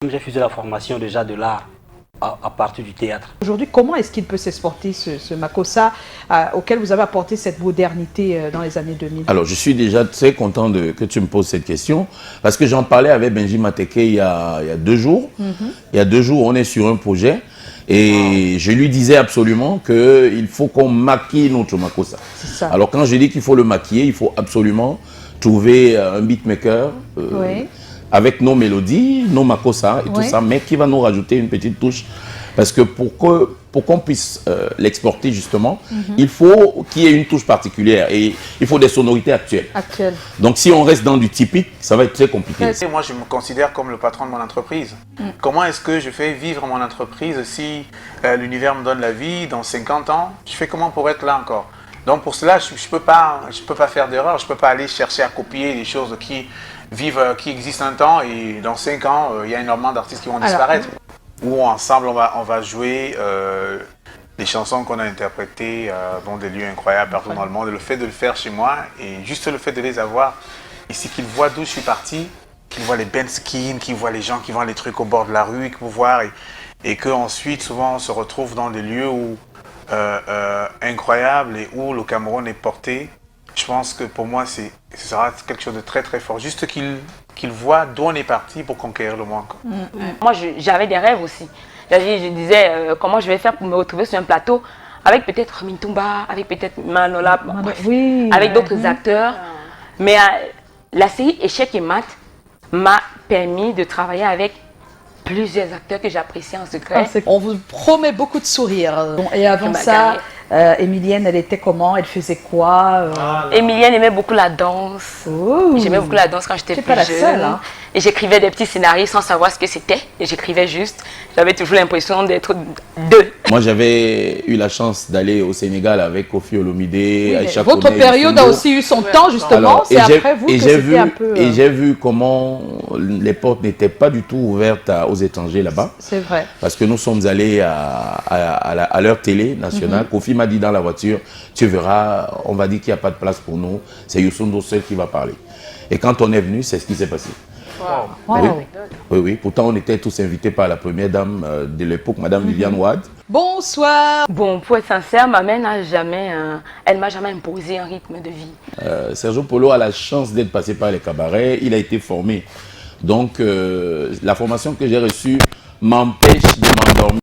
J'ai fait la formation déjà de l'art à partir du théâtre. Aujourd'hui, comment est-ce qu'il peut s'exporter ce Makossa auquel vous avez apporté cette modernité dans les années 2000? Alors, je suis déjà très content que tu me poses cette question parce que j'en parlais avec Benji Mateke il y a 2 jours. Il y a 2 jours, on est sur un projet et je lui disais absolument qu'il faut qu'on maquille notre Makossa. Alors, quand je dis qu'il faut le maquiller, il faut absolument trouver un beatmaker avec nos mélodies, nos Makossa et tout ça, mais qui va nous rajouter une petite touche. Parce que pour qu'on puisse l'exporter justement, il faut qu'il y ait une touche particulière et il faut des sonorités actuelles. Donc si on reste dans du typique, ça va être très compliqué. Moi, je me considère comme le patron de mon entreprise. Comment est-ce que je fais vivre mon entreprise si l'univers me donne la vie dans 50 ans? Je fais comment pour être là encore? Donc pour cela, je ne peux pas faire d'erreur, je ne peux pas aller chercher à copier des choses qui existent un temps et dans 5 ans, il y a énormément d'artistes qui vont disparaître. Où ensemble, on va jouer les chansons qu'on a interprétées dans des lieux incroyables partout dans le monde. Et le fait de le faire chez moi et juste le fait de les avoir, et c'est qu'ils voient d'où je suis parti, qu'ils voient les bandskins, qu'ils voient les gens qui vendent les trucs au bord de la rue, qu'ils voient et qu'ensuite, souvent, on se retrouve dans des lieux incroyables et où le Cameroun est porté. Je pense que pour moi, ce sera quelque chose de très très fort. Juste qu'ils voient d'où on est parti pour conquérir le monde. Moi, j'avais des rêves aussi. Je disais comment je vais faire pour me retrouver sur un plateau avec peut-être Mintumba, avec peut-être Manola, avec d'autres acteurs. Mais la série Échec et Mat m'a permis de travailler avec plusieurs acteurs que j'apprécie en secret. On vous promet beaucoup de sourires. Et avant ça, Emilienne, elle était comment? Elle faisait quoi? Emilienne aimait beaucoup la danse. J'aimais beaucoup la danse quand j'étais plus jeune. Seule, hein? Et j'écrivais des petits scénarios sans savoir ce que c'était. Et j'écrivais juste. J'avais toujours l'impression d'être deux. Moi, j'avais eu la chance d'aller au Sénégal avec Kofi Olomide, Aïcha Koné. Votre période a aussi eu son temps, justement. C'est après vous que c'était un peu... Et j'ai vu comment les portes n'étaient pas du tout ouvertes aux étrangers là-bas. C'est vrai. Parce que nous sommes allés à leur télé nationale. Kofi m'a dit dans la voiture, tu verras, on va dire qu'il n'y a pas de place pour nous. C'est Youssou N'Dour seul qui va parler. Et quand on est venu, c'est ce qui s'est passé. Oui. Pourtant, on était tous invités par la première dame de l'époque, Madame Viviane Wade. Bonsoir. Bon, pour être sincère, ma mère elle m'a jamais imposé un rythme de vie. Sergio Polo a la chance d'être passé par les cabarets. Il a été formé. Donc, la formation que j'ai reçue m'empêche de m'endormir.